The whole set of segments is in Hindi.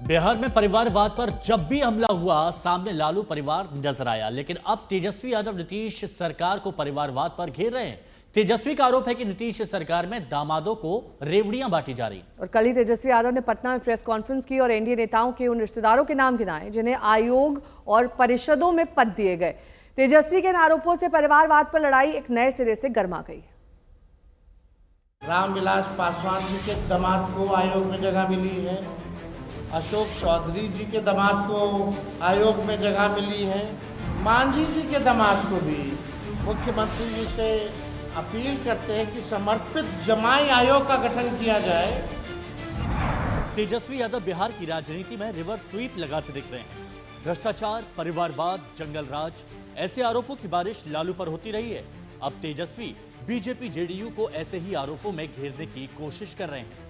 बिहार में परिवारवाद पर जब भी हमला हुआ सामने लालू परिवार नजर आया, लेकिन अब तेजस्वी यादव नीतीश सरकार को परिवारवाद पर घेर रहे हैं। तेजस्वी का आरोप है कि नीतीश सरकार में दामादों को रेवड़ियां बांटी जा रही। और कल ही तेजस्वी यादव ने पटना में प्रेस कॉन्फ्रेंस की और एनडीए नेताओं के उन रिश्तेदारों के नाम गिनाए जिन्हें आयोग और परिषदों में पद दिए गए। तेजस्वी के इन आरोपों से परिवारवाद पर लड़ाई एक नए सिरे से गर्मा गई। रामविलास पासवान जी के दामाद को आयोग में जगह मिली है, अशोक चौधरी जी के दामाद को आयोग में जगह मिली है, मांझी जी के दामाद को भी मुख्यमंत्री जी से अपील करते हैं कि समर्पित जमाई आयोग का गठन किया जाए। तेजस्वी यादव बिहार की राजनीति में रिवर्स स्वीप लगाते दिख रहे हैं। भ्रष्टाचार, परिवारवाद, जंगल राज, ऐसे आरोपों की बारिश लालू पर होती रही है। अब तेजस्वी बीजेपी जेडीयू को ऐसे ही आरोपों में घेरने की कोशिश कर रहे हैं।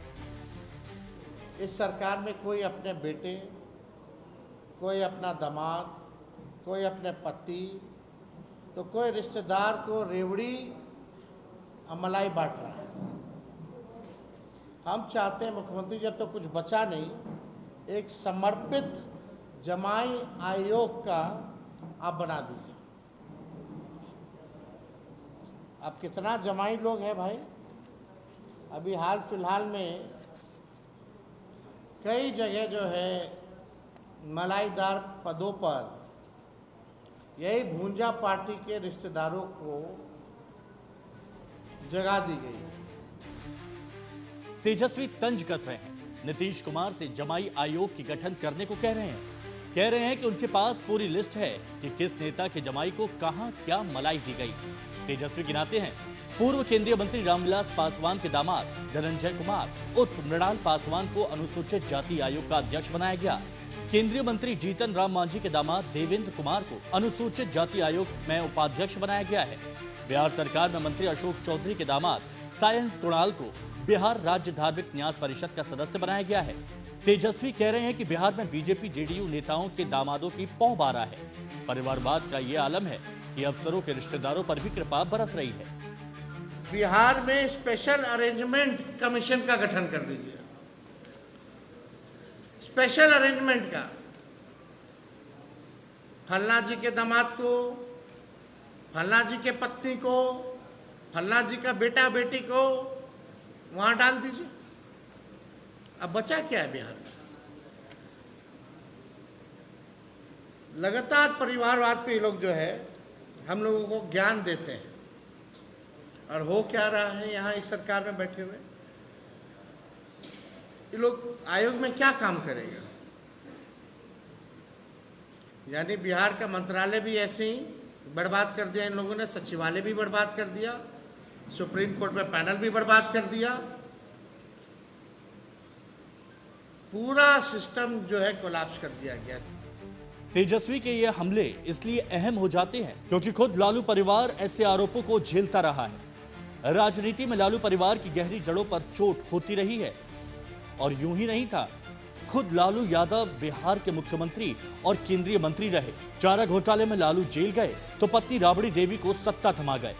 इस सरकार में कोई अपने बेटे, कोई अपना दामाद, कोई अपने पति, तो कोई रिश्तेदार को रेवड़ी मलाई बांट रहा है। हम चाहते हैं मुख्यमंत्री जब तो कुछ बचा नहीं, एक समर्पित जमाई आयोग का आप बना दीजिए। अब कितना जमाई लोग हैं भाई, अभी हाल फिलहाल में कई जगह जो है मलाईदार पदों पर यही भूंजा पार्टी के रिश्तेदारों को जगह दी गई। तेजस्वी तंज कस रहे हैं, नीतीश कुमार से जमाई आयोग की गठन करने को कह रहे हैं कि उनके पास पूरी लिस्ट है कि किस नेता के जमाई को कहां क्या मलाई दी गई। तेजस्वी गिनाते हैं, पूर्व केंद्रीय मंत्री रामविलास पासवान के दामाद धनंजय कुमार उर्फ मृणाल पासवान को अनुसूचित जाति आयोग का अध्यक्ष बनाया गया। केंद्रीय मंत्री जीतन राम मांझी के दामाद देवेंद्र कुमार को अनुसूचित जाति आयोग में उपाध्यक्ष बनाया गया है। बिहार सरकार में मंत्री अशोक चौधरी के दामाद सायंग कुणाल को बिहार राज्य धार्मिक न्यास परिषद का सदस्य बनाया गया है। तेजस्वी कह रहे हैं कि बिहार में बीजेपी जेडीयू नेताओं के दामादों की पौ बारा है। परिवारवाद का ये आलम है कि अफसरों के रिश्तेदारों पर भी कृपा बरस रही है। बिहार में स्पेशल अरेंजमेंट कमीशन का गठन कर दीजिए, स्पेशल अरेंजमेंट का। फलना जी के दामाद को, फलना जी के पत्नी को, फलना जी का बेटा बेटी को वहां डाल दीजिए। अब बचा क्या है बिहार में? लगातार परिवारवाद पे ये लोग जो है हम लोगों को ज्ञान देते हैं, और हो क्या रहा है यहाँ इस सरकार में बैठे हुए ये लोग आयोग में क्या काम करेगा? यानी बिहार का मंत्रालय भी ऐसे ही बर्बाद कर दिया इन लोगों ने, सचिवालय भी बर्बाद कर दिया, सुप्रीम कोर्ट में पैनल भी बर्बाद कर दिया, पूरा सिस्टम जो है कोलैप्स कर दिया गया। तेजस्वी के ये हमले इसलिए अहम हो जाते हैं क्योंकि खुद लालू परिवार ऐसे आरोपों को झेलता रहा है। राजनीति में लालू परिवार की गहरी जड़ों पर चोट होती रही है। और यूं ही नहीं था, खुद लालू यादव बिहार के मुख्यमंत्री और केंद्रीय मंत्री रहे। चारा घोटाले में लालू जेल गए तो पत्नी राबड़ी देवी को सत्ता थमा गए।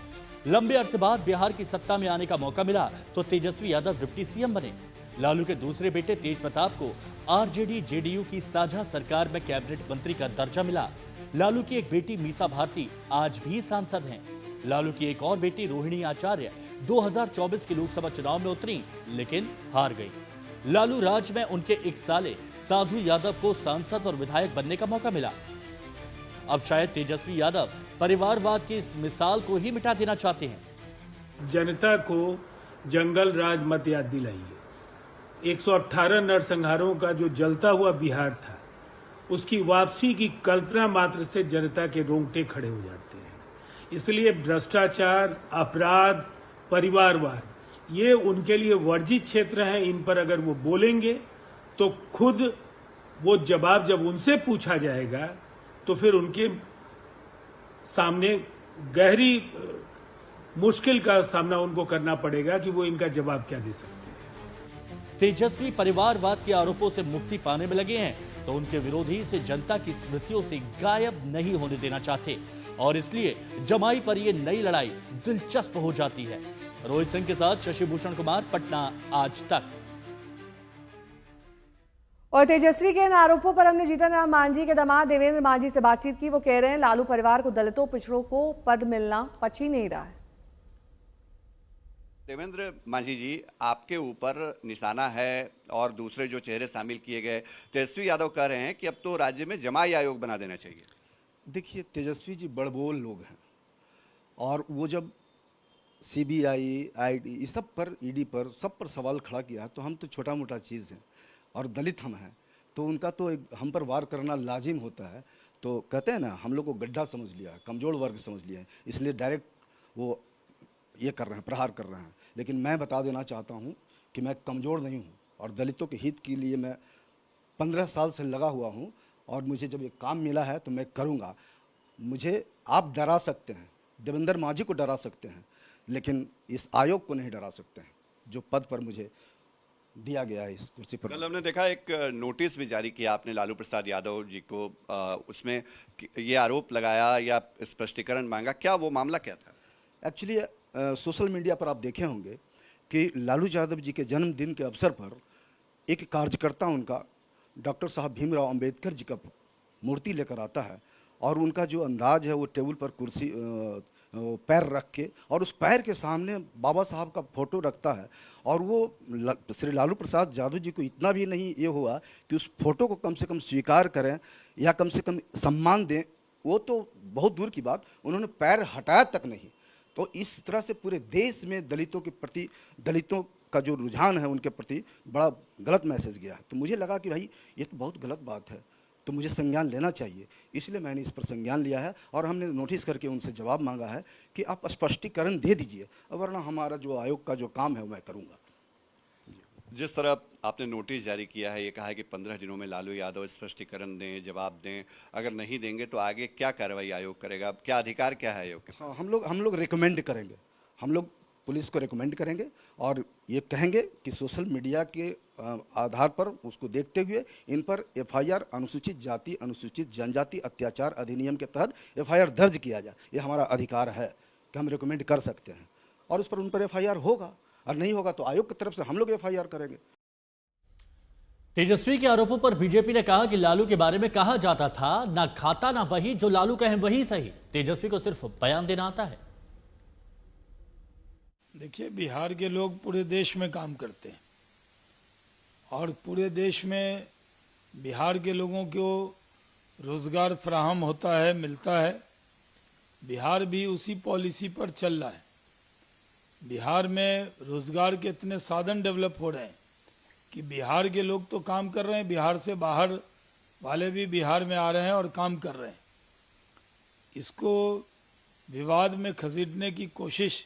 लंबे अरसे बाद बिहार की सत्ता में आने का मौका मिला तो तेजस्वी यादव डिप्टी सीएम बने। लालू के दूसरे बेटे तेज प्रताप को आरजेडी जेडीयू की साझा सरकार में कैबिनेट मंत्री का दर्जा मिला। लालू की एक बेटी मीसा भारती आज भी सांसद हैं। लालू की एक और बेटी रोहिणी आचार्य 2024 के लोकसभा चुनाव में उतरी लेकिन हार गई। लालू राज में उनके एक साले साधु यादव को सांसद और विधायक बनने का मौका मिला। अब शायद तेजस्वी यादव परिवारवाद की इस मिसाल को ही मिटा देना चाहते हैं। जनता को जंगल राज मत याद दिलाइए। 118 नरसंहारों का जो जलता हुआ बिहार था, उसकी वापसी की कल्पना मात्र से जनता के रोंगटे खड़े हो जाते हैं। इसलिए भ्रष्टाचार, अपराध, परिवारवाद ये उनके लिए वर्जित क्षेत्र है। इन पर अगर वो बोलेंगे तो खुद वो जवाब जब उनसे पूछा जाएगा तो फिर उनके सामने गहरी मुश्किल का सामना उनको करना पड़ेगा कि वो इनका जवाब क्या दे सकते हैं। तेजस्वी परिवारवाद के आरोपों से मुक्ति पाने में लगे हैं तो उनके विरोधी इसे जनता की स्मृतियों से गायब नहीं होने देना चाहते और इसलिए जमाई पर यह नई लड़ाई दिलचस्प हो जाती है। रोहित सिंह के साथ शशि भूषण कुमार, पटना आज तक। और तेजस्वी के इन आरोपों पर हमने जीतन राम मांझी के दामाद देवेंद्र मांझी से बातचीत की। वो कह रहे हैं लालू परिवार को दलितों पिछड़ों को पद मिलना पच ही नहीं रहा है। देवेंद्र मांझी जी, आपके ऊपर निशाना है और दूसरे जो चेहरे शामिल किए गए, तेजस्वी यादव कह रहे हैं कि अब तो राज्य में जमाई आयोग बना देना चाहिए। देखिए, तेजस्वी जी बड़बोल लोग हैं और वो जब सीबीआई, आईडी इस सब पर, ईडी पर, सब पर सवाल खड़ा किया तो हम तो छोटा मोटा चीज़ हैं और दलित हम हैं, तो उनका तो एक हम पर वार करना लाजिम होता है। तो कहते हैं ना, हम लोग को गड्ढा समझ लिया है, कमज़ोर वर्ग समझ लिया है, इसलिए डायरेक्ट वो ये कर रहे हैं, प्रहार कर रहे हैं। लेकिन मैं बता देना चाहता हूँ कि मैं कमज़ोर नहीं हूँ और दलितों के हित के लिए मैं 15 साल से लगा हुआ हूँ और मुझे जब ये काम मिला है तो मैं करूँगा। मुझे आप डरा सकते हैं, देवेंद्र मांझी को डरा सकते हैं, लेकिन इस आयोग को नहीं डरा सकते हैं जो पद पर मुझे दिया गया है, इस कुर्सी पर। कल हमने देखा एक नोटिस भी जारी किया आपने लालू प्रसाद यादव जी को, उसमें ये आरोप लगाया या स्पष्टीकरण मांगा, क्या वो मामला क्या था? एक्चुअली सोशल मीडिया पर आप देखे होंगे कि लालू यादव जी के जन्मदिन के अवसर पर एक कार्यकर्ता उनका डॉक्टर साहब भीमराव अंबेडकर जी का मूर्ति लेकर आता है और उनका जो अंदाज है वो टेबल पर कुर्सी पैर रख के और उस पैर के सामने बाबा साहब का फोटो रखता है और वो श्री लालू प्रसाद यादव जी को इतना भी नहीं ये हुआ कि उस फोटो को कम से कम स्वीकार करें या कम से कम सम्मान दें, वो तो बहुत दूर की बात, उन्होंने पैर हटाया तक नहीं। तो इस तरह से पूरे देश में दलितों के प्रति, दलितों का जो रुझान है उनके प्रति बड़ा गलत मैसेज गया है। तो मुझे लगा कि भाई ये तो बहुत गलत बात है, तो मुझे संज्ञान लेना चाहिए, इसलिए मैंने इस पर संज्ञान लिया है और हमने नोटिस करके उनसे जवाब मांगा है कि आप स्पष्टीकरण दे दीजिए, वरना हमारा जो आयोग का जो काम है वो मैं करूँगा। जिस तरह आपने नोटिस जारी किया है, ये कहा है कि 15 दिनों में लालू यादव स्पष्टीकरण दें, जवाब दें, अगर नहीं देंगे तो आगे क्या कार्रवाई आयोग करेगा, क्या अधिकार क्या है आयोग के? हाँ, हम लोग रिकमेंड करेंगे, हम लोग पुलिस को रिकमेंड करेंगे और ये कहेंगे कि सोशल मीडिया के आधार पर उसको देखते हुए इन पर एफआईआर अनुसूचित जाति अनुसूचित जनजाति अत्याचार अधिनियम के तहत एफआईआर दर्ज किया जाए। ये हमारा अधिकार है कि हम रिकमेंड कर सकते हैं और उस पर उन पर एफआईआर होगा, और नहीं होगा तो आयोग की तरफ से हम लोग एफआईआर करेंगे। तेजस्वी के आरोपों पर बीजेपी ने कहा कि लालू के बारे में कहा जाता था, ना खाता ना वही, जो लालू कहे वही सही। तेजस्वी को सिर्फ बयान देना आता है। देखिए, बिहार के लोग पूरे देश में काम करते हैं और पूरे देश में बिहार के लोगों को रोजगार फराहम होता है, मिलता है। बिहार भी उसी पॉलिसी पर चल रहा है। बिहार में रोजगार के इतने साधन डेवलप हो रहे हैं कि बिहार के लोग तो काम कर रहे हैं, बिहार से बाहर वाले भी बिहार में आ रहे हैं और काम कर रहे हैं। इसको विवाद में घसीटने की कोशिश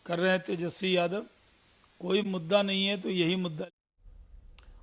कर रहे हैं तेजस्वी यादव। कोई मुद्दा नहीं है तो यही मुद्दा